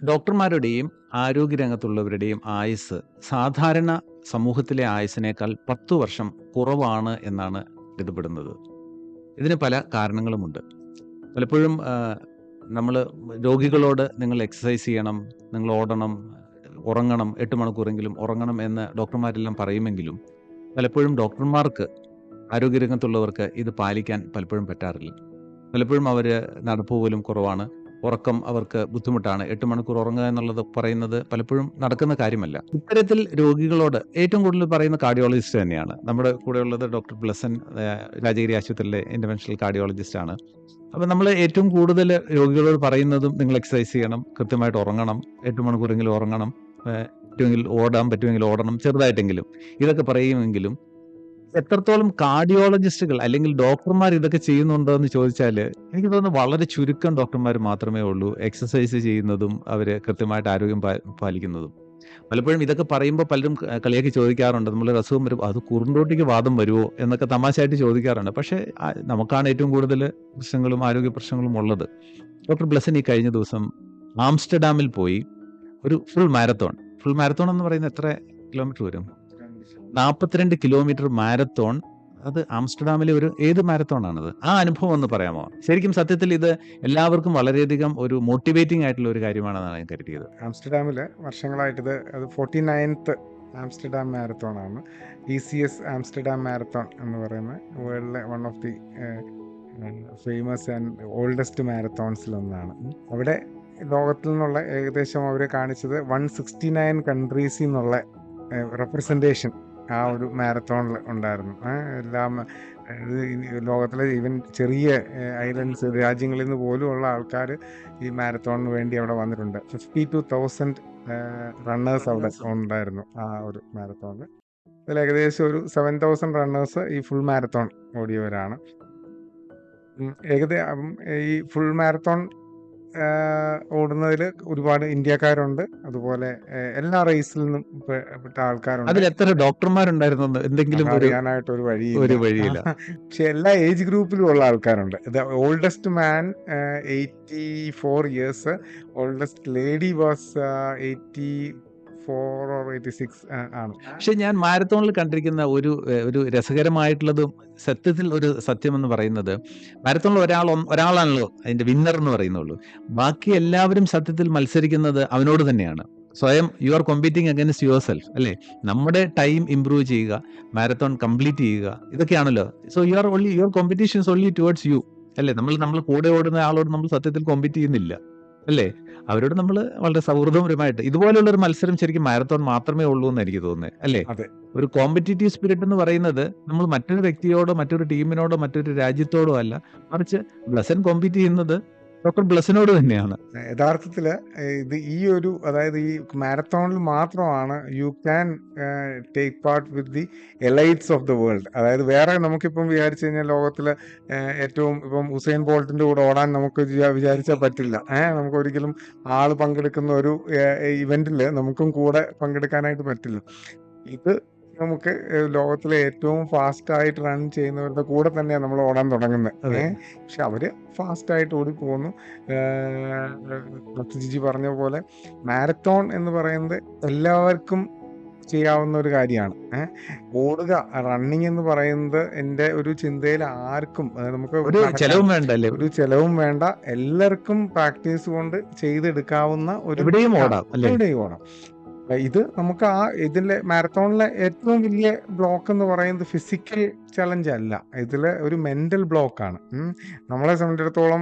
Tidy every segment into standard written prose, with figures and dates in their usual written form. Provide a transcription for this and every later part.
ഡോക്ടർമാരുടെയും ആരോഗ്യരംഗത്തുള്ളവരുടെയും ആയുസ്സ് സാധാരണ സമൂഹത്തിലെ ആയുസ്സിനേക്കാൾ 10 വർഷം കുറവാണ് എന്നാണ് കരുതപ്പെടുന്നത്. ഇതിന് പല കാരണങ്ങളുമുണ്ട്. പലപ്പോഴും നമ്മൾ രോഗികളോട് നിങ്ങൾ എക്സസൈസ് ചെയ്യണം, നിങ്ങൾ ഓടണം, ഉറങ്ങണം, 8 മണിക്കൂറെങ്കിലും ഉറങ്ങണം എന്ന് ഡോക്ടർമാരെല്ലാം പറയുമെങ്കിലും പലപ്പോഴും ഡോക്ടർമാർക്ക്, ആരോഗ്യരംഗത്തുള്ളവർക്ക് ഇത് പാലിക്കാൻ പലപ്പോഴും പറ്റാറില്ല. പലപ്പോഴും അവർ നടപ്പ് പോലും കുറവാണ്. ഉറക്കം അവർക്ക് ബുദ്ധിമുട്ടാണ്. 8 മണിക്കൂർ ഉറങ്ങുക എന്നുള്ളത് പറയുന്നത് പലപ്പോഴും നടക്കുന്ന കാര്യമല്ല. ഇത്തരത്തിൽ രോഗികളോട് ഏറ്റവും കൂടുതൽ പറയുന്ന കാർഡിയോളജിസ്റ്റ് തന്നെയാണ്. നമ്മുടെ കൂടെയുള്ളത് ഡോക്ടർ ബ്ലസൻ, രാജഗിരി ആശുപത്രിയിലെ ഇന്റർവെൻഷണൽ കാർഡിയോളജിസ്റ്റ് ആണ്. അപ്പോൾ നമ്മൾ ഏറ്റവും കൂടുതൽ രോഗികളോട് പറയുന്നതും നിങ്ങൾ എക്സസൈസ് ചെയ്യണം, കൃത്യമായിട്ട് ഉറങ്ങണം, 8 മണിക്കൂറെങ്കിലും ഉറങ്ങണം, പറ്റുമെങ്കിൽ ഓടാൻ പറ്റുമെങ്കിൽ ഓടണം ചെറുതായിട്ടെങ്കിലും, ഇതൊക്കെ പറയുമെങ്കിലും എത്രത്തോളം കാർഡിയോളജിസ്റ്റുകൾ അല്ലെങ്കിൽ ഡോക്ടർമാർ ഇതൊക്കെ ചെയ്യുന്നുണ്ടോ എന്ന് ചോദിച്ചാൽ എനിക്ക് തോന്നുന്നു വളരെ ചുരുക്കം ഡോക്ടർമാർ മാത്രമേ ഉള്ളൂ എക്സസൈസ് ചെയ്യുന്നതും അവർ കൃത്യമായിട്ട് ആരോഗ്യം പാലിക്കുന്നതും. പലപ്പോഴും ഇതൊക്കെ പറയുമ്പോൾ പലരും കളിയാക്കി ചോദിക്കാറുണ്ട്, നമ്മളൊരു അസുഖം വരും അത് കുറുന്തോട്ടിക്ക് വാദം വരുമോ എന്നൊക്കെ തമാശയായിട്ട് ചോദിക്കാറുണ്ട്. പക്ഷേ നമുക്കാണ് ഏറ്റവും കൂടുതൽ പ്രശ്നങ്ങളും ആരോഗ്യ പ്രശ്നങ്ങളും ഉള്ളത്. ഡോക്ടർ ബ്ലസൻ ഈ കഴിഞ്ഞ ദിവസം ആംസ്റ്റർഡാമിൽ പോയി ഒരു ഫുൾ മാരത്തോൺ എന്ന് പറയുന്നത് എത്ര കിലോമീറ്റർ വരും? 42 കിലോമീറ്റർ മാരത്തോൺ. അത് ആംസ്റ്റർഡാമിലെ ഏത് മാരത്തോൺ ആണത്? ആ അനുഭവം ഒന്ന് പറയാമോ? ശരിക്കും സത്യത്തിൽ ഇത് എല്ലാവർക്കും വളരെയധികം ഒരു മോട്ടിവേറ്റിംഗ് ആയിട്ടുള്ള ഒരു കാര്യമാണെന്നാണ് ഞാൻ കരുതിയത്. ആംസ്റ്റർഡാമിൽ വർഷങ്ങളായിട്ട് അത് 49th ആംസ്റ്റർഡാം മാരത്തോൺ ആണ്. ECS ആംസ്റ്റർഡാം മാരത്തോൺ എന്ന് പറയുന്ന വേൾഡിലെ one of the famous and oldest മാരത്തോൺസിലൊന്നാണ്. അവിടെ ലോകത്തിൽ നിന്നുള്ള ഏകദേശം അവർ കാണിച്ചത് 169 കൺട്രീസിൽ നിന്നുള്ള റെപ്രസെൻറ്റേഷൻ ആ ഒരു മാരത്തോണിൽ ഉണ്ടായിരുന്നു. എല്ലാം ലോകത്തിലെ ഈവൻ ചെറിയ ഐലൻഡ്സ് രാജ്യങ്ങളിൽ നിന്ന് പോലുമുള്ള ആൾക്കാർ ഈ മാരത്തോണിന് വേണ്ടി അവിടെ വന്നിട്ടുണ്ട്. 52,000 റണ്ണേഴ്സ് അവിടെ ഉണ്ടായിരുന്നു ആ ഒരു മാരത്തോണിൽ. അതിൽ ഏകദേശം ഒരു 7,000 റണ്ണേഴ്സ് ഈ ഫുൾ മാരത്തോൺ ഓടിയവരാണ്. ഏകദേശം ഈ ഫുൾ മാരത്തോൺ ഓടുന്നതിൽ ഒരുപാട് ഇന്ത്യക്കാരുണ്ട്. അതുപോലെ എല്ലാ റേസിൽ നിന്നും പെട്ട ആൾക്കാരുണ്ട്. അതിൽ എത്ര ഡോക്ടർമാരുണ്ടായിരുന്നു എന്തെങ്കിലും അറിയാനായിട്ട് ഒരു വഴിയില്ല. പക്ഷെ എല്ലാ ഏജ് ഗ്രൂപ്പിലും ഉള്ള ആൾക്കാരുണ്ട്. Oldest man 84 years, oldest lady was 84 or 86 ആണ്. പക്ഷെ ഞാൻ മാരത്തോണിൽ കണ്ടിരിക്കുന്ന ഒരു രസകരമായിട്ടുള്ളതും സത്യത്തിൽ ഒരു സത്യം എന്ന് പറയുന്നത്, മാരത്തോണിൽ ഒരാളാണല്ലോ അതിന്റെ വിന്നർ എന്ന് പറയുന്നുള്ളൂ. ബാക്കി എല്ലാവരും സത്യത്തിൽ മത്സരിക്കുന്നത് അവനോട് തന്നെയാണ്. സ്വയം you are competing against yourself, അല്ലേ? നമ്മുടെ ടൈം ഇംപ്രൂവ് ചെയ്യുക, മാരത്തോൺ കംപ്ലീറ്റ് ചെയ്യുക, ഇതൊക്കെയാണല്ലോ. So your competitions only towards you, അല്ലേ? നമ്മൾ കൂടെ ഓടുന്ന ആളോട് നമ്മൾ സത്യത്തിൽ കോമ്പീറ്റ് ചെയ്യുന്നില്ല, അല്ലേ? അവരോട് നമ്മൾ വളരെ സൗഹൃദപരമായിട്ട്, ഇതുപോലുള്ള ഒരു മത്സരം ശരിക്കും മാരത്തോൺ മാത്രമേ ഉള്ളൂ എന്ന് എനിക്ക് തോന്നുന്നത്, അല്ലേ? ഒരു കോമ്പറ്റീറ്റീവ് സ്പിരിറ്റ് എന്ന് പറയുന്നത് നമ്മൾ മറ്റൊരു വ്യക്തിയോടോ മറ്റൊരു ടീമിനോടോ മറ്റൊരു രാജ്യത്തോടോ അല്ല, മറിച്ച് ബ്ലസൻ കോമ്പീറ്റ് ചെയ്യുന്നത് ഡോക്ടർ ബ്ലസനോട് തന്നെയാണ്. യഥാർത്ഥത്തില് ഇത് അതായത് ഈ മാരത്തോണിൽ മാത്രമാണ് you can take part with the elites of the world. അതായത് വേറെ നമുക്കിപ്പം വിചാരിച്ചു കഴിഞ്ഞാൽ ലോകത്തില് ഏറ്റവും ഇപ്പം ഉസൈൻ ബോൾട്ടിന്റെ കൂടെ ഓടാൻ നമുക്ക് വിചാരിച്ചാൽ പറ്റില്ല. നമുക്ക് ഒരിക്കലും ആള് പങ്കെടുക്കുന്ന ഒരു ഇവന്റിൽ നമുക്കും കൂടെ പങ്കെടുക്കാനായിട്ട് പറ്റില്ല. ഇത് നമുക്ക് ലോകത്തിലെ ഏറ്റവും ഫാസ്റ്റ് ആയിട്ട് റൺ ചെയ്യുന്നവരുടെ കൂടെ തന്നെയാണ് നമ്മൾ ഓടാൻ തുടങ്ങുന്നത്. പക്ഷെ അവര് ഫാസ്റ്റ് ആയിട്ട് ഓടി പോകുന്നു. ജിജി പറഞ്ഞ പോലെ മാരത്തോൺ എന്ന് പറയുന്നത് എല്ലാവർക്കും ചെയ്യാവുന്ന ഒരു കാര്യമാണ്. ഓടുക, റണ്ണിങ് എന്ന് പറയുന്നത് എൻ്റെ ഒരു ചിന്തയിൽ ആർക്കും നമുക്ക് ഒരു ചെലവും വേണ്ട, എല്ലാവർക്കും പ്രാക്ടീസ് കൊണ്ട് ചെയ്തെടുക്കാവുന്ന എവിടെയും ഓടാം. ഇത് നമുക്ക് ഇതിലെ മാരത്തോണിലെ ഏറ്റവും വലിയ ബ്ലോക്ക് എന്ന് പറയുന്നത് ഫിസിക്കൽ ചലഞ്ച് അല്ല, ഇതിലെ ഒരു മെന്റൽ ബ്ലോക്കാണ്. നമ്മളെ സംബന്ധിച്ചിടത്തോളം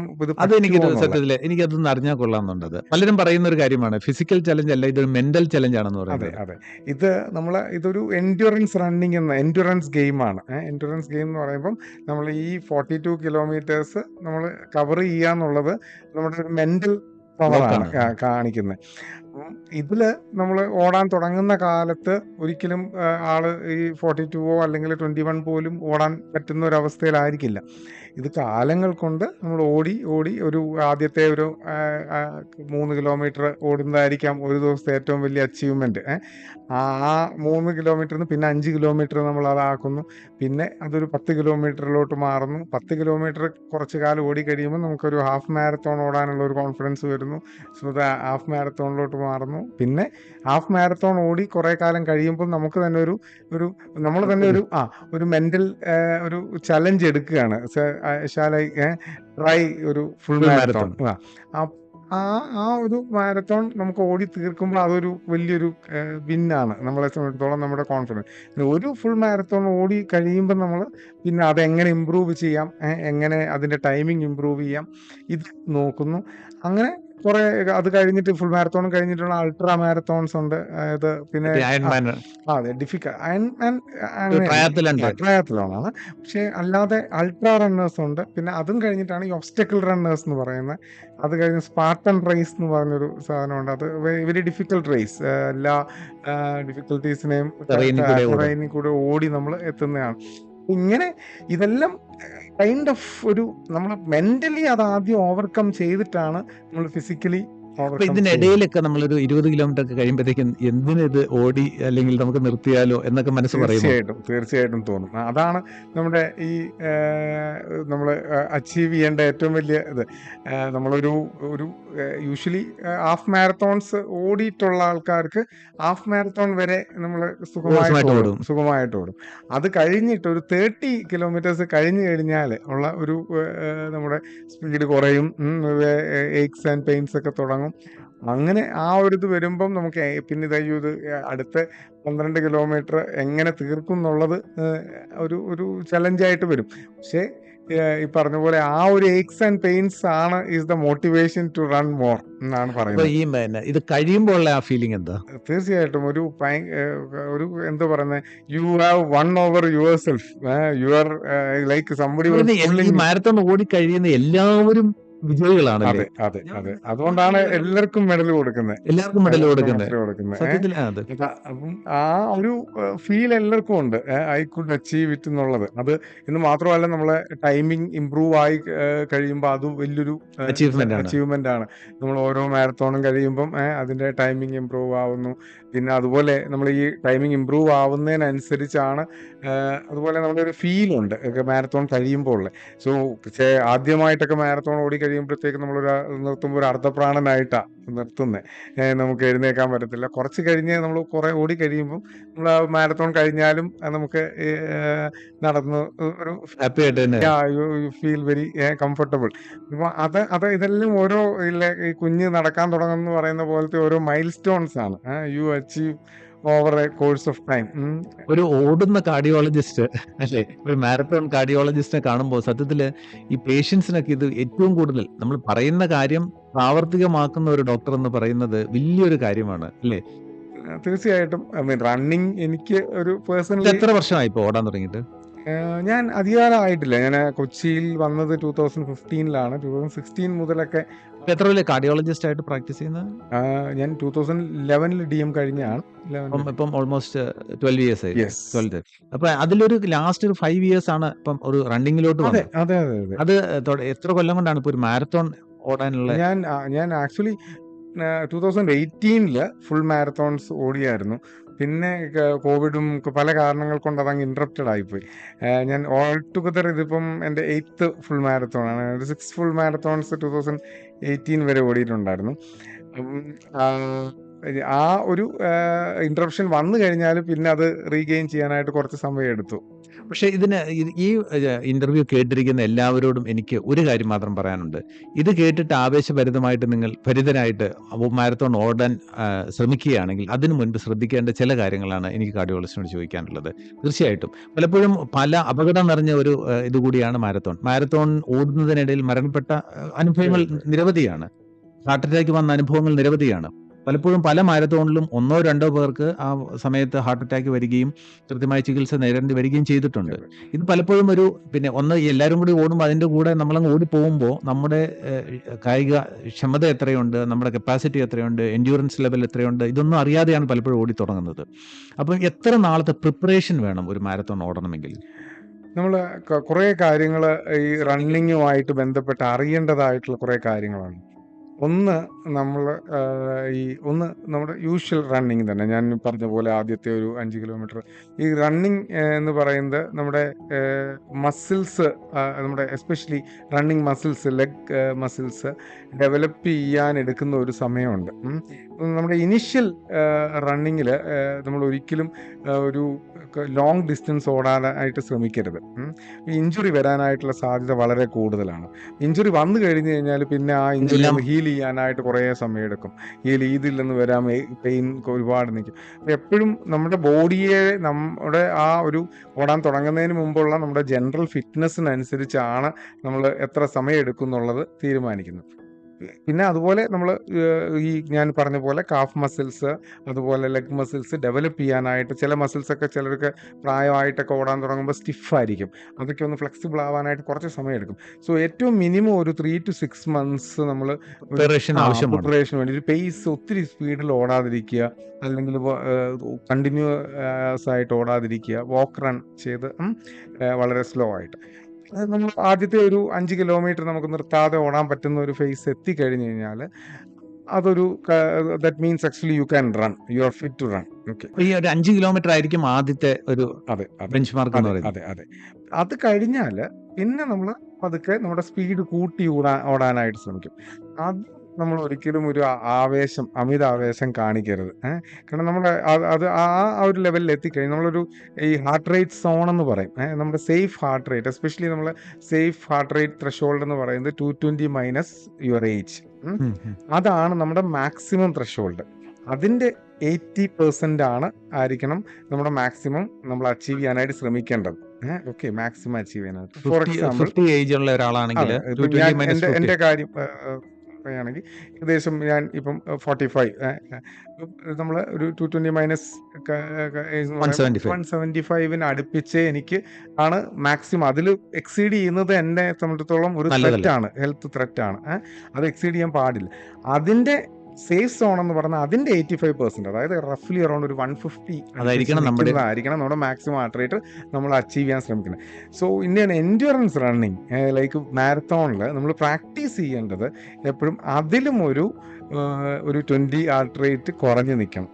എനിക്കതൊന്നും അറിഞ്ഞാൽ കൊള്ളാമെന്നുണ്ടത്. പലരും പറയുന്ന ഒരു കാര്യമാണ്, ഫിസിക്കൽ ചലഞ്ച് അല്ല, ഇതൊരു മെന്റൽ ചലഞ്ച് ആണെന്ന് പറയുന്നത്. അതെ, ഇതൊരു എൻഡ്യൂറൻസ് റണ്ണിങ് എന്ന എൻഡ്യൂറൻസ് ഗെയിമാണ്. എൻഡ്യൂറൻസ് ഗെയിം എന്ന് പറയുമ്പം നമ്മൾ ഈ 42 കിലോമീറ്റേഴ്സ് നമ്മൾ കവർ ചെയ്യാന്നുള്ളത് നമ്മുടെ ഒരു മെന്റൽ പവറാണ് കാണിക്കുന്നത്. ഇതില് നമ്മൾ ഓടാൻ തുടങ്ങുന്ന കാലത്ത് ഒരിക്കലും ആള് ഈ 42 അല്ലെങ്കിൽ 21 പോലും ഓടാൻ പറ്റുന്ന ഒരു അവസ്ഥയിലായിരിക്കില്ല. ഇത് കാലങ്ങൾ കൊണ്ട് നമ്മൾ ഓടി ഓടി ഒരു ആദ്യത്തെ ഒരു 3 കിലോമീറ്റർ ഓടുന്നതായിരിക്കാം ഒരു ദിവസത്തെ ഏറ്റവും വലിയ അച്ചീവ്മെൻറ്റ്. ആ 3 കിലോമീറ്ററിന് പിന്നെ 5 കിലോമീറ്റർ നമ്മൾ അതാക്കുന്നു. പിന്നെ അതൊരു 10 കിലോമീറ്ററിലോട്ട് മാറുന്നു. 10 കിലോമീറ്റർ കുറച്ച് കാലം ഓടി കഴിയുമ്പോൾ നമുക്കൊരു ഹാഫ് മാരത്തോൺ ഓടാനുള്ള ഒരു കോൺഫിഡൻസ് വരുന്നു. സോ ഹാഫ് മാരത്തോണിലോട്ട് മാറുന്നു. പിന്നെ ഹാഫ് മാരത്തോൺ ഓടി കുറേ കാലം കഴിയുമ്പോൾ നമുക്ക് തന്നെ ഒരു നമ്മൾ തന്നെ ഒരു മെൻ്റൽ ഒരു ചലഞ്ച് എടുക്കുകയാണ്. ട്രൈ ഒരു ഫുൾ Full മാരത്തോൺ. marathon. ആ ആ ഒരു മാരത്തോൺ നമുക്ക് ഓടി തീർക്കുമ്പോൾ അതൊരു വലിയൊരു വിന്നാണ് നമ്മളെ സംബന്ധിച്ചിടത്തോളം നമ്മുടെ കോൺഫിഡൻസ്. ഒരു ഫുൾ മാരത്തോൺ ഓടി കഴിയുമ്പോൾ നമ്മൾ പിന്നെ അതെങ്ങനെ ഇമ്പ്രൂവ് ചെയ്യാം, എങ്ങനെ അതിൻ്റെ ടൈമിംഗ് ഇമ്പ്രൂവ് ചെയ്യാം, ഇത് നോക്കുന്നു. അങ്ങനെ കുറേ അത് കഴിഞ്ഞിട്ട് ഫുൾ മാരത്തോൺ കഴിഞ്ഞിട്ടുള്ള അൾട്രാ മാരത്തോൺസ് ഉണ്ട്. ഇത് പിന്നെ മറ്റേ Ironman അതെ ഒരു triathlon type. ട്രയാത്തലോണാണ്. പക്ഷേ അല്ലാതെ അൾട്രാ റണ്ണേഴ്സ് ഉണ്ട്. പിന്നെ അതും കഴിഞ്ഞിട്ടാണ് ഈ ഒബ്സ്റ്റക്കിൾ റണ്ണേഴ്സ് എന്ന് പറയുന്നത്. അത് കഴിഞ്ഞ് സ്പാർട്ടൻ റേസ് എന്ന് പറഞ്ഞൊരു സാധനമുണ്ട്. അത് വെരി ഡിഫിക്കൽട്ട് റേസ്. എല്ലാ ഡിഫിക്കൽട്ടീസിനെയും Terrain കൂടെ ഓടും. ടെറൈനിൽ കൂടെ ഓടി നമ്മൾ എത്തുന്നതാണ്. ഇങ്ങനെ ഇതെല്ലാം കൈൻഡ് ഓഫ് ഒരു നമ്മൾ മെന്റലി അത് ആദ്യം ഓവർകം ചെയ്തിട്ടാണ് നമ്മൾ ഫിസിക്കലി അപ്പൊ ഓവർകം ചെയ്യുന്നത്. ഇതിനിടയിലൊക്കെ നമ്മളൊരു 20 കിലോമീറ്റർ ഒക്കെ കഴിയുമ്പോഴത്തേക്കും എന്തിനിത് ഓടി അല്ലെങ്കിൽ നമുക്ക് നിർത്തിയാലോ എന്നൊക്കെ മനസ്സ് പറയുമോ? തീർച്ചയായിട്ടും തോന്നും. അതാണ് നമ്മുടെ ഈ നമ്മൾ അച്ചീവ് ചെയ്യേണ്ട ഏറ്റവും വലിയ ഇത്. നമ്മളൊരു യൂഷ്വലി ഹാഫ് മാരത്തോൺസ് ഓടിയിട്ടുള്ള ആൾക്കാർക്ക് ഹാഫ് മാരത്തോൺ വരെ നമ്മൾ സുഖമായിട്ട് ഓടും. അത് കഴിഞ്ഞിട്ട് ഒരു 30 കിലോമീറ്റേഴ്സ് കഴിഞ്ഞ് കഴിഞ്ഞാൽ ഉള്ള ഒരു നമ്മുടെ സ്പീഡ് കുറയും, ഏക്സ് ആൻഡ് പെയിൻസ് ഒക്കെ തുടങ്ങും. അങ്ങനെ ആ ഒരു ഇത് വരുമ്പം നമുക്ക് പിന്നെ ഇത് അടുത്ത 12 കിലോമീറ്റർ എങ്ങനെ തീർക്കും എന്നുള്ളത് ഒരു ചലഞ്ചായിട്ട് വരും. പക്ഷേ ഈ പറഞ്ഞ പോലെ ആ ഒരു ഏക്സ് ആൻഡ് പെയിൻസ് ആണ് is the motivation to run more എന്നാണ് അപ്പൊ പറയുന്നത്. ഇത് കഴിയുമ്പോൾ ഉള്ള ആ ഫീലിംഗ് എന്താ? തീർച്ചയായിട്ടും ഒരു എന്താ പറയുന്നത്, you have one over your self. You are like somebody ഈ മാരത്തോൺ ഓടി കഴിയുന്ന എല്ലാവരും വിജയികളാണല്ലേ? അതെ. അതുകൊണ്ടാണ് എല്ലാവർക്കും മെഡൽ കൊടുക്കുന്നത്. എല്ലാവർക്കും മെഡൽ കൊടുക്കുന്നത് കൊടുക്കുന്നത്. സത്യത്തിൽ. അത് അപ്പം ആ ഒരു ഫീൽ എല്ലാവർക്കും ഉണ്ട്. ഐ കുഡ് അച്ചീവ് ഇറ്റ് എന്നുള്ളത്. അത് എന്ന് മാത്രമല്ല, നമ്മളെ ടൈമിംഗ് ഇമ്പ്രൂവ് ആയി കഴിയുമ്പോൾ അത് വലിയൊരു അച്ചീവ്മെന്റ് ആണ്. നമ്മൾ ഓരോ മാരത്തോണും കഴിയുമ്പം അതിന്റെ ടൈമിംഗ് ഇമ്പ്രൂവ് ആവുന്നു. പിന്നെ അതുപോലെ നമ്മൾ ഈ ടൈമിംഗ് ഇമ്പ്രൂവ് ആവുന്നതിനനുസരിച്ചാണ് അതുപോലെ നമ്മുടെ ഒരു ഫീലുണ്ട് മാരത്തോൺ കഴിയുമ്പോൾ ഉള്ളത്. സോ പക്ഷേ ആദ്യമായിട്ടൊക്കെ മാരത്തോൺ ഓടി കഴിയുമ്പോഴത്തേക്ക് നമ്മളൊരു നിർത്തുമ്പോൾ ഒരു അർദ്ധപ്രാണനായിട്ടാണ് നിർത്തുന്നത്. നമുക്ക് എഴുന്നേക്കാൻ പറ്റത്തില്ല. കുറച്ച് കഴിഞ്ഞ് നമ്മൾ കുറേ ഓടി കഴിയുമ്പം നമ്മൾ ആ മാരത്തോൺ കഴിഞ്ഞാലും നമുക്ക് നടന്ന് ഒരു ഹാപ്പി ആയിട്ട് തന്നെ. You feel very comfortable. അപ്പോൾ ഇതെല്ലാം ഓരോ ഈ കുഞ്ഞ് നടക്കാൻ തുടങ്ങുമെന്ന് പറയുന്ന പോലത്തെ ഓരോ മൈൽ സ്റ്റോൺസ് ആണ്. U achieve over A course of time. ഒരു ഓടുന്ന കാർഡിയോളജിസ്റ്റ് അല്ലെ, ഒരു മാരത്തോൺ കാർഡിയോളജിസ്റ്റിനെ കാണുമ്പോൾ സത്യത്തില് ഈ പേഷ്യൻസിനൊക്കെ ഇത് ഏറ്റവും കൂടുതൽ നമ്മൾ പറയുന്ന കാര്യം പ്രാവർത്തികമാക്കുന്ന ഒരു ഡോക്ടർ എന്ന് പറയുന്നത് വലിയൊരു കാര്യമാണ് അല്ലേ? തീർച്ചയായിട്ടും. റണ്ണിങ് എനിക്ക് ഒരു പേഴ്സണലി എത്ര വർഷമായി ഇപ്പൊ ഓടാൻ തുടങ്ങിയിട്ട്? ഞാൻ അധികാരം ആയിട്ടില്ല. ഞാൻ കൊച്ചിയിൽ വന്നത് 2015-ലാണ്. 2016 മുതലൊക്കെ. എത്ര വലിയ കാർഡിയോളജിസ്റ്റ് ആയിട്ട് പ്രാക്ടീസ് ചെയ്യുന്നത്? ഞാൻ 2011 DM കഴിഞ്ഞാണ്. ഇപ്പം ഓൾമോസ്റ്റ് 12 years ആയി. Yes. 12. അപ്പൊ അതിലൊരു ലാസ്റ്റ് ഒരു 5 years ആണ് ഇപ്പം ഒരു റണ്ണിങ്ങിലോട്ട് അതെ വന്നത്. അതെ അതെ അതെ അത് എത്ര കൊല്ലം കൊണ്ടാണ് ഇപ്പൊ ഒരു മാരത്തോൺ ഓടാനുള്ള? ഞാൻ ആക്ച്വലി 2018 ഫുൾ മാരത്തോൺസ് ഓടിയായിരുന്നു. പിന്നെ കോവിഡും പല കാരണങ്ങൾ കൊണ്ട് അതങ്ങ് ഇൻട്രപ്റ്റഡ് ആയിപ്പോയി. ഞാൻ ഓൾ ടുഗദർ ഇതിപ്പം എൻ്റെ 8th ഫുൾ മാരത്തോണാണ്. 6 ഫുൾ മാരത്തോൺസ് 2018 വരെ ഓടിയിട്ടുണ്ടായിരുന്നു. ആ ഒരു ഇൻട്രപ്ഷൻ വന്നു കഴിഞ്ഞാൽ പിന്നെ അത് റീഗെയിൻ ചെയ്യാനായിട്ട് കുറച്ച് സമയം എടുത്തു. പക്ഷെ ഈ ഇന്റർവ്യൂ കേട്ടിരിക്കുന്ന എല്ലാവരോടും എനിക്ക് ഒരു കാര്യം മാത്രം പറയാനുണ്ട്. ഇത് കേട്ടിട്ട് ആവേശഭരിതമായിട്ട് നിങ്ങൾ ഭരിതനായിട്ട് മാരത്തോൺ ഓടാൻ ശ്രമിക്കുകയാണെങ്കിൽ അതിനു മുൻപ് ശ്രദ്ധിക്കേണ്ട ചില കാര്യങ്ങളാണ് എനിക്ക് കാർഡിയോളജിസ്റ്റിനോട് ചോദിക്കാനുള്ളത്. തീർച്ചയായിട്ടും പലപ്പോഴും പല അപകടം നിറഞ്ഞ ഒരു ഇതുകൂടിയാണ് മാരത്തോൺ ഓടുന്നതിനിടയിൽ മരണപ്പെട്ട അനുഭവങ്ങൾ നിരവധിയാണ്. ഹാർട്ട് അറ്റാക്ക് വന്ന അനുഭവങ്ങൾ നിരവധിയാണ്. പലപ്പോഴും പല മാരത്തോണിലും 1-2 പേർക്ക് ആ സമയത്ത് ഹാർട്ട് അറ്റാക്ക് വരികയും കൃത്യമായ ചികിത്സ നേടേണ്ടി വരികയും ചെയ്തിട്ടുണ്ട്. ഇത് പലപ്പോഴും പിന്നെ എല്ലാവരും കൂടി ഓടുമ്പോൾ അതിൻ്റെ കൂടെ നമ്മളങ്ങ് ഓടിപ്പോകുമ്പോൾ നമ്മുടെ കായിക ക്ഷമത എത്രയുണ്ട്, നമ്മുടെ കപ്പാസിറ്റി എത്രയുണ്ട്, എൻഡ്യൂറൻസ് ലെവൽ എത്രയുണ്ട്, ഇതൊന്നും അറിയാതെയാണ് പലപ്പോഴും ഓടി തുടങ്ങുന്നത്. അപ്പം എത്ര നാളത്തെ പ്രിപ്പറേഷൻ വേണം ഒരു മാരത്തോൺ ഓടണമെങ്കിൽ? നമ്മൾ കുറേ കാര്യങ്ങൾ ഈ റണ്ണിങ്ങുമായിട്ട് ബന്ധപ്പെട്ട് അറിയേണ്ടതായിട്ടുള്ള കുറേ കാര്യങ്ങളാണ്. ഒന്ന് നമ്മൾ ഒന്ന് നമ്മുടെ യൂഷ്വൽ റണ്ണിങ് തന്നെ. ഞാൻ പറഞ്ഞ പോലെ ആദ്യത്തെ ഒരു 5 കിലോമീറ്റർ ഈ റണ്ണിങ് എന്ന് പറയുന്നത് നമ്മുടെ മസിൽസ്, നമ്മുടെ especially running muscles, leg muscles develop ചെയ്യാൻ എടുക്കുന്ന ഒരു സമയമുണ്ട്. നമ്മുടെ ഇനിഷ്യൽ റണ്ണിങ്ങിൽ നമ്മൾ ഒരിക്കലും ഒരു ലോങ് ഡിസ്റ്റൻസ് ഓടാനായിട്ട് ശ്രമിക്കരുത്. ഇഞ്ചുറി വരാനായിട്ടുള്ള സാധ്യത വളരെ കൂടുതലാണ്. ഇഞ്ചുറി വന്നു കഴിഞ്ഞ് കഴിഞ്ഞാൽ പിന്നെ ആ ഇഞ്ചുറി ഇതെല്ലാം ഹീൽ ചെയ്യാനായിട്ട് കുറേ സമയം എടുക്കും. ഇതിൽ നിന്ന് വരാൻ പെയിൻ ഒരുപാട് നിൽക്കും. അപ്പോൾ എപ്പോഴും നമ്മുടെ ബോഡിയെ നമ്മുടെ ആ ഒരു ഓടാൻ തുടങ്ങുന്നതിന് മുമ്പുള്ള നമ്മുടെ ജനറൽ ഫിറ്റ്നസ്സിനനുസരിച്ചാണ് നമ്മൾ എത്ര സമയം എടുക്കും എന്നുള്ളത് തീരുമാനിക്കുന്നത്. പിന്നെ അതുപോലെ നമ്മൾ ഈ ഞാൻ പറഞ്ഞ പോലെ കാഫ് മസിൽസ്, അതുപോലെ ലെഗ് മസിൽസ് ഡെവലപ്പ് ചെയ്യാനായിട്ട് ചില മസിൽസൊക്കെ ചിലർക്ക് പ്രായമായിട്ടൊക്കെ ഓടാൻ തുടങ്ങുമ്പോൾ സ്റ്റിഫായിരിക്കും. അതൊക്കെ ഒന്ന് ഫ്ലെക്സിബിൾ ആവാനായിട്ട് കുറച്ച് സമയം എടുക്കും. സോ ഏറ്റവും മിനിമം ഒരു 3 to 6 months നമ്മൾ പ്രിപ്പറേഷൻ ആവശ്യമാണ്. പ്രിപ്പറേഷന് വേണ്ടി ഒരു പേസ് ഒത്തിരി സ്പീഡിൽ ഓടാതിരിക്കുക, അല്ലെങ്കിൽ കണ്ടിന്യൂസ് ആയിട്ട് ഓടാതിരിക്കുക, വാക്ക് റൺ ചെയ്ത് വളരെ സ്ലോ ആയിട്ട് നമ്മൾ ആദ്യത്തെ ഒരു 5 കിലോമീറ്റർ നമുക്ക് നിർത്താതെ ഓടാൻ പറ്റുന്ന ഒരു ഫേസ് എത്തിക്കഴിഞ്ഞ് കഴിഞ്ഞാൽ അതൊരു that means actually you can run, you are fit to run. Okay, ഈ ഒരു 5 കിലോമീറ്റർ ആയിരിക്കും ആദ്യത്തെ ഒരു അതെ അതെ ബെഞ്ച് മാർക്ക് എന്ന് അതെ പറയുന്നത്. അതെ അതെ. അത് കഴിഞ്ഞാൽ പിന്നെ നമ്മൾ പതുക്കെ നമ്മുടെ സ്പീഡ് കൂട്ടി ഓടാനായിട്ട് ശ്രമിക്കും. അത് നമ്മൾ ഒരിക്കലും ഒരു അമിത ആവേശം കാണിക്കരുത്. കാരണം നമ്മുടെ അത് ആ ഒരു ലെവലിൽ എത്തിക്കഴിഞ്ഞാൽ നമ്മളൊരു ഈ ഹാർട്ട് റേറ്റ് സോൺ എന്ന് പറയും. നമ്മുടെ സേഫ് ഹാർട്ട് റേറ്റ്, എസ്പെഷ്യലി നമ്മൾ സേഫ് ഹാർട്ട് റേറ്റ് ത്രഷോൾഡ് എന്ന് പറയുന്നത് 220 മൈനസ് യുവർ ഏജ്. അതാണ് നമ്മുടെ മാക്സിമം ത്രഷോൾഡ്. അതിൻ്റെ 80% ആയിരിക്കണം നമ്മുടെ മാക്സിമം നമ്മൾ അച്ചീവ് ചെയ്യാനായിട്ട് ശ്രമിക്കേണ്ടത്. ഓക്കെ, മാക്സിമം അച്ചീവ് ചെയ്യാനായിട്ട്. ഫോർ എക്സാമ്പിൾ 50 ഏജ് ഉള്ള ഒരാളാണെങ്കിൽ എൻ്റെ കാര്യം പറയുകയാണെങ്കിൽ ഏകദേശം ഞാൻ ഇപ്പം 45, നമ്മൾ ഒരു 220 മൈനസ് 175 അടുപ്പിച്ച് എനിക്ക് ആണ് മാക്സിമം. അതിൽ എക്സീഡ് ചെയ്യുന്നത് എന്നെ സംബന്ധിച്ചിടത്തോളം ഒരു ത്രെറ്റാണ്, ഹെൽത്ത് ത്രെറ്റാണ്. അത് എക്സീഡ് ചെയ്യാൻ പാടില്ല. അതിൻ്റെ സേഫ് സോൺ എന്ന് പറഞ്ഞാൽ അതിൻ്റെ 85%, അതായത് റഫ്ലി അറൗണ്ട് ഒരു 150 അതായിരിക്കണം നമ്മുടെ മാക്സിമം ഹാർട്ട് റേറ്റ് നമ്മൾ അച്ചീവ് ചെയ്യാൻ ശ്രമിക്കുന്നത്. So Indian endurance running like മാരത്തോണിൽ നമ്മൾ പ്രാക്ടീസ് ചെയ്യേണ്ടത് എപ്പോഴും അതിലും ഒരു 20 ഹാർട്ട് റേറ്റ് കുറഞ്ഞ് നിൽക്കണം.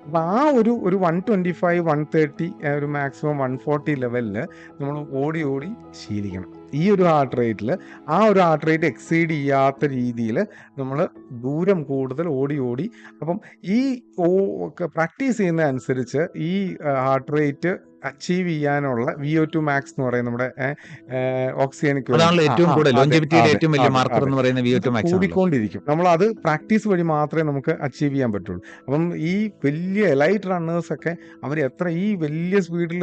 അപ്പോൾ ആ ഒരു 125, 130, ഒരു മാക്സിമം 140 ലെവലിൽ നമ്മൾ ഓടി ശീലിക്കണം. ഈ ഒരു ഹാർട്ട് റേറ്റിൽ ആ ഒരു ഹാർട്ട് റേറ്റ് എക്സീഡ് ചെയ്യാത്ത രീതിയിൽ നമ്മൾ ദൂരം കൂടുതൽ ഓടി അപ്പം ഈ പ്രാക്ടീസ് ചെയ്യുന്ന അനുസരിച്ച് ഈ ഹാർട്ട് റേറ്റ് അച്ചീവ് ചെയ്യാനുള്ള VO2 മാക്സ് എന്ന് പറയുന്നത് നമ്മുടെ ഓക്സിജൻ ഏറ്റവും കൂടുതൽ ലോഞ്ചിവിറ്റിയുടെ ഏറ്റവും വലിയ മാർക്കർ എന്ന് പറയുന്നത് VO2 മാക്സ് കൂടിക്കൊണ്ടിരിക്കും. നമ്മൾ അത് പ്രാക്ടീസ് വഴി മാത്രമേ നമുക്ക് അച്ചീവ് ചെയ്യാൻ പറ്റുള്ളൂ. അപ്പം ഈ വലിയ എലൈറ്റ് റണ്ണേഴ്സ് ഒക്കെ അവർ ഈ വലിയ സ്പീഡിൽ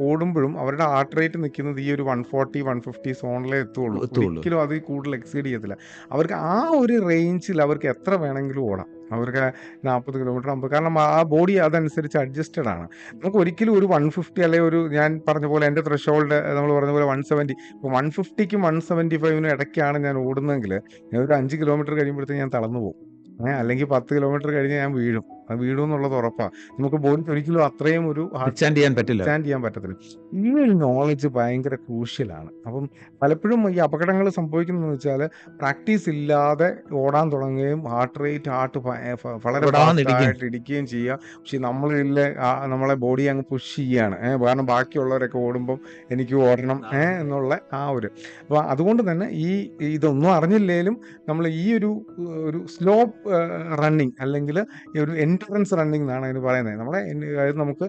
ഓടുമ്പോഴും അവരുടെ ഹാർട്ട് റേറ്റ് നിൽക്കുന്നത് ഈ ഒരു 140, 150 സോണിലേ എത്തുള്ളൂ. ഒരിക്കലും അത് കൂടുതൽ എക്സീഡ് ചെയ്യത്തില്ല. അവർക്ക് ആ ഒരു റേഞ്ചിൽ അവർക്ക് എത്ര വേണമെങ്കിലും ഓടാം. അവർക്ക് 40 കിലോമീറ്റർ 50, കാരണം ആ ബോഡി അതനുസരിച്ച് അഡ്ജസ്റ്റഡ് ആണ്. നമുക്ക് ഒരിക്കലും ഒരു 150 അല്ലെങ്കിൽ ഒരു ഞാൻ പറഞ്ഞ പോലെ എൻ്റെ ത്രഷോൾഡ് നമ്മൾ പറഞ്ഞ പോലെ 170, ഇപ്പോൾ 150ക്കും 175നും ഇടയ്ക്കാണ് ഞാൻ ഓടുന്നതെങ്കിൽ ഞാൻ ഒരു 5 കിലോമീറ്റർ കഴിയുമ്പോഴത്തേക്ക് ഞാൻ തളർന്നു പോകും. അല്ലെങ്കിൽ 10 കിലോമീറ്റർ കഴിഞ്ഞ് ഞാൻ വീഴും എന്നുള്ളത് ഉറപ്പാണ്. നമുക്ക് ബോഡിക്ക് ഒരിക്കലും അത്രയും ഒരു സ്റ്റാൻഡ് ചെയ്യാൻ പറ്റത്തില്ല. ഈ ഒരു നോളജ് ഭയങ്കര ക്രൂഷ്യലാണ്. അപ്പം പലപ്പോഴും ഈ അപകടങ്ങൾ സംഭവിക്കുന്നതെന്ന് വെച്ചാൽ പ്രാക്ടീസ് ഇല്ലാതെ ഓടാൻ തുടങ്ങുകയും ഹാർട്ട് വളരെ ഫാസ്റ്റായിട്ട് ഇടിക്കുകയും ചെയ്യുക. പക്ഷെ നമ്മളെ ബോഡി അങ്ങ് പുഷ് ചെയ്യാണ്. കാരണം ബാക്കിയുള്ളവരൊക്കെ ഓടുമ്പം എനിക്ക് ഓടണം എന്നുള്ള അപ്പോൾ അതുകൊണ്ട് തന്നെ ഇതൊന്നും അറിഞ്ഞില്ലേലും നമ്മൾ ഈ ഒരു സ്ലോ റണ്ണിങ് അല്ലെങ്കിൽ ഒരു എൻഡ്യൂറൻസ് റണ്ണിങ് എന്നാണ് അതിന് പറയുന്നത്. അതായത് നമുക്ക്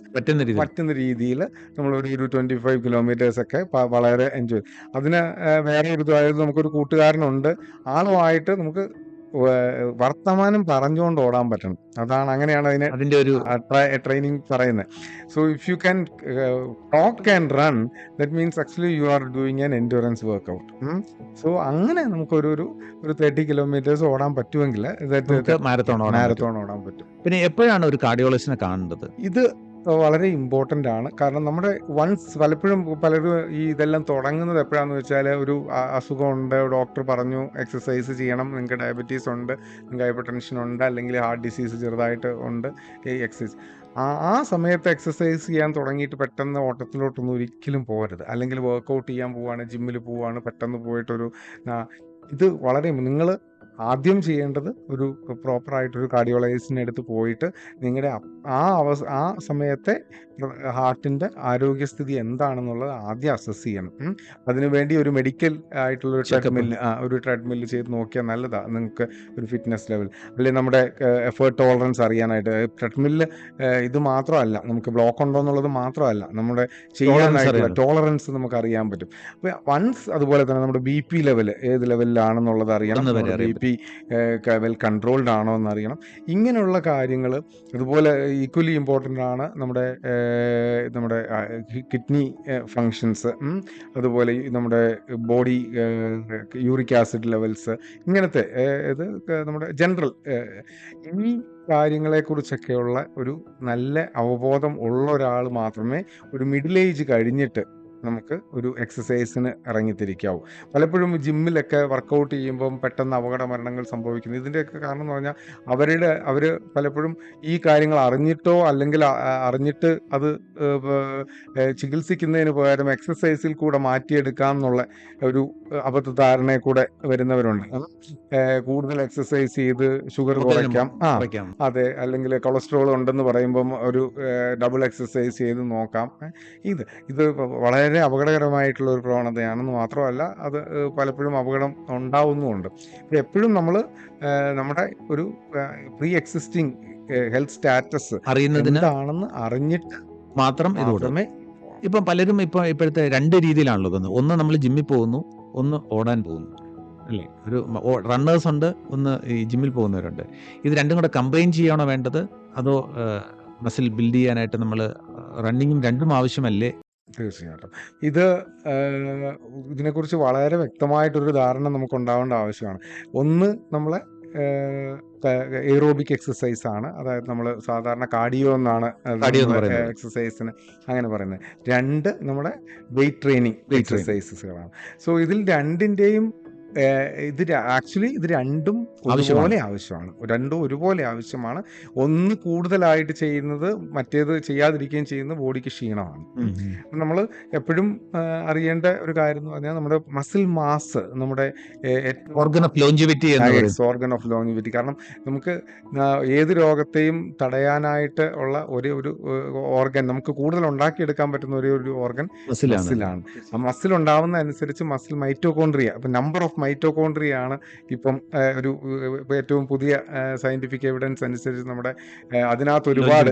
പറ്റുന്ന രീതിയിൽ നമ്മൾ ഒരു 25 കിലോമീറ്റേഴ്സ് ഒക്കെ വളരെ എൻജോയ്. അതിന് വേറെ അതായത് നമുക്കൊരു കൂട്ടുകാരനുണ്ട്, ആളുമായിട്ട് നമുക്ക് വർത്തമാനം പറഞ്ഞുകൊണ്ട് ഓടാൻ പറ്റണം. അങ്ങനെയാണ് അതിന്റെ ഒരു ട്രെയിനിങ് പറയുന്നത്. So if you can talk and run, that means actually you are doing an endurance workout. So അങ്ങനെ നമുക്ക് ഒരു 30 കിലോമീറ്റേഴ്സ് ഓടാൻ പറ്റുമെങ്കിൽ മാരത്തോൺ ഓടാൻ പറ്റും. പിന്നെ എപ്പോഴാണ് ഒരു കാർഡിയോളജിസ്റ്റിനെ കാണേണ്ടത്? ഇത് വളരെ ഇമ്പോർട്ടൻ്റ് ആണ്. കാരണം നമ്മുടെ പലപ്പോഴും പലരും ഈ ഇതെല്ലാം തുടങ്ങുന്നത് എപ്പോഴാന്ന് വെച്ചാൽ ഒരു അസുഖമുണ്ട്, ഡോക്ടർ പറഞ്ഞു എക്സസൈസ് ചെയ്യണം, നിങ്ങൾക്ക് ഡയബറ്റീസ് ഉണ്ട്, നിങ്ങൾക്ക് ഹൈപ്പർ ടെൻഷൻ ഉണ്ട്, അല്ലെങ്കിൽ ഹാർട്ട് ഡിസീസ് ചെറുതായിട്ട് ഉണ്ട്, ഈ എക്സസൈസ് ആ സമയത്ത് എക്സസൈസ് ചെയ്യാൻ തുടങ്ങിയിട്ട് പെട്ടെന്ന് ഓട്ടത്തിലോട്ടൊന്നും ഒരിക്കലും പോകരുത്. അല്ലെങ്കിൽ വർക്കൗട്ട് ചെയ്യാൻ പോവാണ്, ജിമ്മിൽ പോവാണ്, പെട്ടെന്ന് പോയിട്ടൊരു ഇത് വളരെ നിങ്ങൾ ആദ്യം ചെയ്യേണ്ടത് ഒരു പ്രോപ്പറായിട്ടൊരു കാർഡിയോളജിസ്റ്റിൻ്റെ അടുത്ത് പോയിട്ട് നിങ്ങളുടെ ആ സമയത്തെ ഹാർട്ടിൻ്റെ ആരോഗ്യസ്ഥിതി എന്താണെന്നുള്ളത് ആദ്യം അസസ് ചെയ്യണം. അതിനുവേണ്ടി ഒരു മെഡിക്കൽ ആയിട്ടുള്ള ഒരു ട്രെഡ്മില്ല് ചെയ്ത് നോക്കിയാൽ നല്ലതാണ് നിങ്ങൾക്ക് ഒരു ഫിറ്റ്നസ് ലെവൽ. അല്ലെങ്കിൽ നമ്മുടെ എഫേർട്ട് ടോളറൻസ് അറിയാനായിട്ട് ട്രെഡ്മില്ല് ഇത് മാത്രമല്ല, നമുക്ക് ബ്ലോക്ക് ഉണ്ടോ എന്നുള്ളത് മാത്രമല്ല, നമ്മുടെ ചെയ്യാനായിട്ടുള്ള ടോളറൻസ് നമുക്ക് അറിയാൻ പറ്റും. അപ്പോൾ വൺസ് അതുപോലെ തന്നെ നമ്മുടെ BP ലെവൽ ഏത് ലെവലിലാണെന്നുള്ളത് അറിയണം, BP വെൽ കൺട്രോൾഡ് ആണോ എന്നറിയണം. ഇങ്ങനെയുള്ള കാര്യങ്ങൾ അതുപോലെ ഈക്വലി ഇമ്പോർട്ടൻ്റ് ആണ് നമ്മുടെ കിഡ്നി ഫങ്ഷൻസ്, അതുപോലെ നമ്മുടെ ബോഡി യൂറിക് ആസിഡ് ലെവൽസ്, ഇങ്ങനത്തെ ഇത് നമ്മുടെ ജനറൽ ഈ കാര്യങ്ങളെക്കുറിച്ചൊക്കെയുള്ള ഒരു നല്ല അവബോധം ഉള്ള ഒരാൾ മാത്രമേ ഒരു മിഡിൽ ഏജ് കഴിഞ്ഞിട്ട് നമുക്ക് ഒരു എക്സസൈസിന് ഇറങ്ങിത്തിരിക്കാവൂ. പലപ്പോഴും ജിമ്മിലൊക്കെ വർക്കൗട്ട് ചെയ്യുമ്പം പെട്ടെന്ന് അപകട മരണങ്ങൾ സംഭവിക്കുന്നു. ഇതിൻ്റെയൊക്കെ കാരണം എന്ന് പറഞ്ഞാൽ അവർ പലപ്പോഴും ഈ കാര്യങ്ങൾ അറിഞ്ഞിട്ടോ അല്ലെങ്കിൽ അറിഞ്ഞിട്ട് അത് ചികിത്സിക്കുന്നതിന് പകരം എക്സസൈസിൽ കൂടെ മാറ്റിയെടുക്കാം എന്നുള്ള ഒരു അബദ്ധധാരണയെ കൂടെ വരുന്നവരുണ്ട്. കൂടുതൽ എക്സസൈസ് ചെയ്ത് ഷുഗർ കുറയ്ക്കാം, അതെ, അല്ലെങ്കിൽ കൊളസ്ട്രോൾ ഉണ്ടെന്ന് പറയുമ്പം ഒരു ഡബിൾ എക്സസൈസ് ചെയ്ത് നോക്കാം. ഇത് വളരെ അപകടകരമായിട്ടുള്ള ഒരു പ്രവണതയാണെന്ന് മാത്രമല്ല, അത് പലപ്പോഴും അപകടം ഉണ്ടാവുന്നുമുണ്ട്. എപ്പോഴും നമ്മൾ നമ്മുടെ ഒരു പ്രീ എക്സിസ്റ്റിംഗ് ഹെൽത്ത് സ്റ്റാറ്റസ് എന്താണെന്ന് അറിഞ്ഞിട്ട് മാത്രമേ. ഇപ്പം പലരും ഇപ്പോഴത്തെ 2 രീതിയിലാണല്ലോ തോന്നുന്നത്. ഒന്ന് നമ്മൾ ജിമ്മിൽ പോകുന്നു, ഒന്ന് ഓടാൻ പോകുന്നു, അല്ലേ? ഒരു റണ്ണേഴ്സ് ഉണ്ട്, ഒന്ന് ഈ ജിമ്മിൽ പോകുന്നവരുണ്ട്. ഇത് രണ്ടും കൂടെ കമ്പൈൻ ചെയ്യണോ വേണ്ടത്, അതോ മസിൽ ബിൽഡ് ചെയ്യാനായിട്ട് നമ്മൾ റണ്ണിങ്ങും രണ്ടും ആവശ്യമല്ലേ? തീർച്ചയായിട്ടും ഇതിനെക്കുറിച്ച് വളരെ വ്യക്തമായിട്ടൊരു ധാരണ നമുക്ക് ഉണ്ടാവേണ്ട ആവശ്യമാണ്. ഒന്ന്, നമ്മളെ എയ്റോബിക് എക്സസൈസ് ആണ്, അതായത് നമ്മൾ സാധാരണ കാർഡിയോ എന്നാണ് എക്സസൈസിന് അങ്ങനെ പറയുന്നത്. 2 നമ്മുടെ വെയിറ്റ് ട്രെയിനിങ് എക്സസൈസസുകളാണ്. സോ ഇതിൽ രണ്ടിൻ്റെയും ആക്ച്വലി ഇത് രണ്ടും ഒരുപോലെ ആവശ്യമാണ്. രണ്ടും ഒരുപോലെ ആവശ്യമാണ്. ഒന്ന് കൂടുതലായിട്ട് ചെയ്യുന്നത് മറ്റേത് ചെയ്യാതിരിക്കുകയും ചെയ്യുന്നത് ബോഡിക്ക് ക്ഷീണമാണ്. നമ്മൾ എപ്പോഴും അറിയേണ്ട ഒരു കാര്യം എന്ന് പറഞ്ഞാൽ നമ്മുടെ മസിൽ മാസ്, നമ്മുടെ ഓർഗൻ ഓഫ് ലോഞ്ചിവിറ്റി. കാരണം നമുക്ക് ഏത് രോഗത്തെയും തടയാനായിട്ട് ഉള്ള ഒരു ഓർഗൻ, നമുക്ക് കൂടുതൽ ഉണ്ടാക്കിയെടുക്കാൻ പറ്റുന്ന ഒരു ഓർഗൻ മസിലാണ്. ആ മസിൽ ഉണ്ടാവുന്ന അനുസരിച്ച് മസിൽ മൈറ്റോകോൺട്രിയ, അപ്പം നമ്പർ ഓഫ് മൈറ്റോകോൺട്രിയ ആണ് ഇപ്പം ഏറ്റവും പുതിയ സയന്റിഫിക് എവിഡൻസ് അനുസരിച്ച് നമ്മുടെ അതിനകത്ത് ഒരുപാട്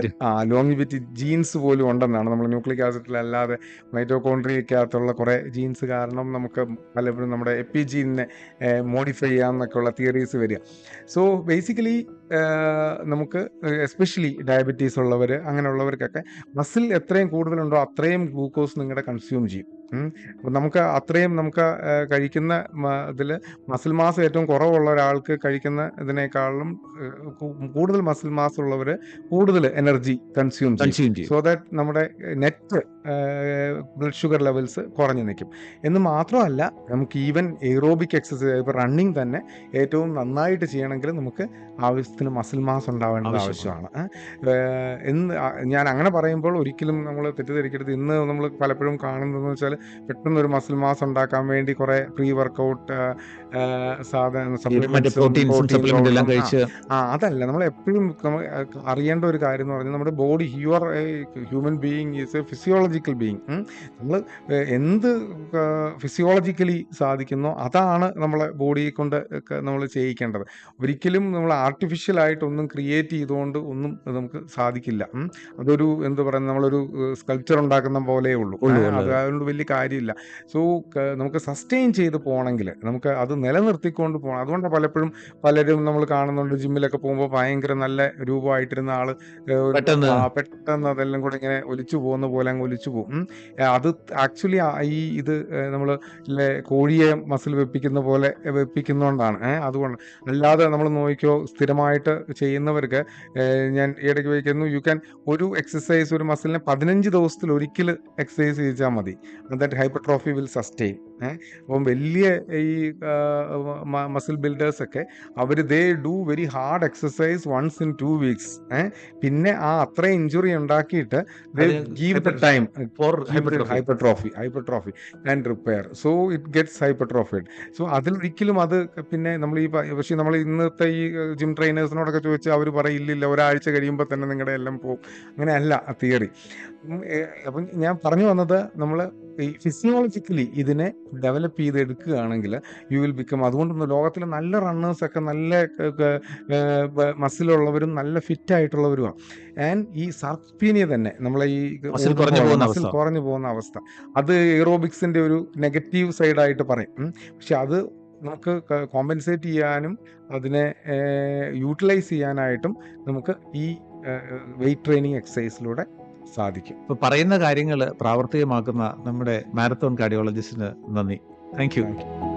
ലോങ്ങിവിറ്റി ജീൻസ് പോലും ഉണ്ടെന്നാണ്. നമ്മൾ ന്യൂക്ലിക് ആസിഡിലല്ലാതെ മൈറ്റോകോൺട്രിയക്കകത്തുള്ള കുറേ ജീൻസ് കാരണം നമുക്ക് പലപ്പോഴും നമ്മുടെ എപ്പിജീനിനെ മോഡിഫൈ ചെയ്യാമെന്നൊക്കെയുള്ള തിയറീസ് വരിക. സോ ബേസിക്കലി നമുക്ക് എസ്പെഷ്യലി ഡയബറ്റീസ് ഉള്ളവർ, അങ്ങനെയുള്ളവർക്കൊക്കെ മസിൽ എത്രയും കൂടുതലുണ്ടോ അത്രയും ഗ്ലൂക്കോസ് നിങ്ങളുടെ കൺസ്യൂം ചെയ്യും. അപ്പം നമുക്ക് അത്രയും കഴിക്കുന്ന ഇതിൽ മസിൽ മാസ് ഏറ്റവും കുറവുള്ള ഒരാൾക്ക് കഴിക്കുന്ന ഇതിനേക്കാളും കൂടുതൽ മസിൽ മാസ് ഉള്ളവർ കൂടുതൽ എനർജി കൺസ്യൂം ചെയ്യും. സോ ദാറ്റ് നമ്മുടെ നെറ്റ് ബ്ലഡ് ഷുഗർ ലെവൽസ് കുറഞ്ഞു നിൽക്കും. എന്ന് മാത്രമല്ല, നമുക്ക് ഈവൻ എയ്റോബിക് എക്സസൈസ്, ഇപ്പോൾ റണ്ണിങ് തന്നെ ഏറ്റവും നന്നായിട്ട് ചെയ്യണമെങ്കിൽ നമുക്ക് ആവശ്യത്തിന് മസിൽ മാസ് ഉണ്ടാവേണ്ടത് ആവശ്യമാണ്. ഞാൻ അങ്ങനെ പറയുമ്പോൾ ഒരിക്കലും നമ്മൾ തെറ്റിദ്ധരിക്കരുത്. ഇന്ന് നമ്മൾ പലപ്പോഴും കാണുന്നതെന്ന് വെച്ചാൽ പെട്ടെന്നൊരു മസിൽ മാസ് ഉണ്ടാക്കാൻ വേണ്ടി കുറേ പ്രീ വർക്കൗട്ട് അതല്ല. നമ്മൾ എപ്പോഴും നമ്മൾ അറിയേണ്ട ഒരു കാര്യം എന്ന് പറഞ്ഞാൽ നമ്മുടെ body, you are A human being, is A physiological being. നമ്മൾ എന്ത് ഫിസിയോളജിക്കലി സാധിക്കുന്നോ അതാണ് നമ്മളെ ബോഡിയെ കൊണ്ട് നമ്മൾ ചെയ്യിക്കേണ്ടത്. ഒരിക്കലും നമ്മൾ ആർട്ടിഫിഷ്യലായിട്ടൊന്നും ക്രിയേറ്റ് ചെയ്തുകൊണ്ട് ഒന്നും നമുക്ക് സാധിക്കില്ല. അതൊരു എന്താ പറയുക, നമ്മളൊരു സ്കൾപ്ചർ ഉണ്ടാക്കുന്ന പോലെയേ ഉള്ളൂ. അതുകൊണ്ട് വലിയ വലിയ കാര്യമില്ല. സോ നമുക്ക് സസ്റ്റെയിൻ ചെയ്ത് പോകണമെങ്കിൽ നമുക്ക് അത് നിലനിർത്തിക്കൊണ്ട് പോകണം. അതുകൊണ്ട് പലപ്പോഴും പലരും നമ്മൾ കാണുന്നുണ്ട് ജിമ്മിലൊക്കെ പോകുമ്പോൾ ഭയങ്കര നല്ല രൂപമായിട്ടിരുന്ന ആൾ പെട്ടെന്ന് പെട്ടെന്ന് അതെല്ലാം കൂടെ ഇങ്ങനെ ഒലിച്ചു പോകുന്ന പോലെ അങ്ങ് ഒലിച്ചു പോകും. അത് ആക്ച്വലി ഈ ഇത് നമ്മൾ കോഴിയെ മസിൽ വെപ്പിക്കുന്ന പോലെ വെപ്പിക്കുന്നതുകൊണ്ടാണ്. അതുകൊണ്ട് അല്ലാതെ നമ്മൾ നോക്കിയോ സ്ഥിരമായിട്ട് ചെയ്യുന്നവർക്ക് ഞാൻ ഇടയ്ക്ക് വയ്ക്കുന്നു, യു ക്യാൻ ഒരു എക്സസൈസ് ഒരു മസിലിനെ 15 ദിവസത്തിൽ ഒരിക്കൽ എക്സസൈസ് ചെയ്താൽ മതി. That hypertrophy will sustain. അപ്പം വലിയ ഈ മസിൽ ബിൽഡേഴ്സ് ഒക്കെ അവർ they do very hard exercise once in 2 weeks. പിന്നെ അത്ര ഇഞ്ചുറി ഉണ്ടാക്കിയിട്ട് they give the time for give the hypertrophy. hypertrophy and repair, so it gets hypertrophied. So അതിലൊരിക്കലും അത് പിന്നെ നമ്മൾ പക്ഷേ നമ്മൾ ഇന്നത്തെ ഈ ജിം ട്രെയിനേഴ്സിനോടൊക്കെ ചോദിച്ചാൽ അവർ പറയില്ല ഒരാഴ്ച കഴിയുമ്പോൾ തന്നെ നിങ്ങളുടെ എല്ലാം പോകും. അങ്ങനെയല്ല ആ തിയറി. അപ്പം ഞാൻ പറഞ്ഞു വന്നത് നമ്മൾ ഈ ഫിസിയോളജിക്കലി ഇതിനെ ഡെവലപ്പ് ചെയ്തെടുക്കുകയാണെങ്കിൽ യു വിൽ ബിക്കം. അതുകൊണ്ടൊന്നും ലോകത്തിലെ നല്ല റണ്ണേഴ്സൊക്കെ നല്ല മസിലുള്ളവരും നല്ല ഫിറ്റ് ആയിട്ടുള്ളവരുമാണ്. ആൻഡ് ഈ സാർപ്പീനിയ തന്നെ നമ്മളെ ഈ മസിൽ കുറഞ്ഞു പോകുന്ന മസിൽ അവസ്ഥ. കുറഞ്ഞു പോകുന്ന അവസ്ഥ അത് എയറോബിക്സിന്റെ ഒരു നെഗറ്റീവ് സൈഡായിട്ട് പറയും. പക്ഷെ അത് നമുക്ക് കോമ്പൻസേറ്റ് ചെയ്യാനും അതിനെ യൂട്ടിലൈസ് ചെയ്യാനായിട്ടും നമുക്ക് ഈ വെയിറ്റ് ട്രെയിനിങ് എക്സസൈസിലൂടെ സാധിക്കും. ഇപ്പൊ പറയുന്ന കാര്യങ്ങൾ പ്രാവർത്തികമാക്കുന്ന നമ്മുടെ മാരത്തോൺ കാർഡിയോളജിസ്റ്റിന് നന്ദി. Thank you. Thank you.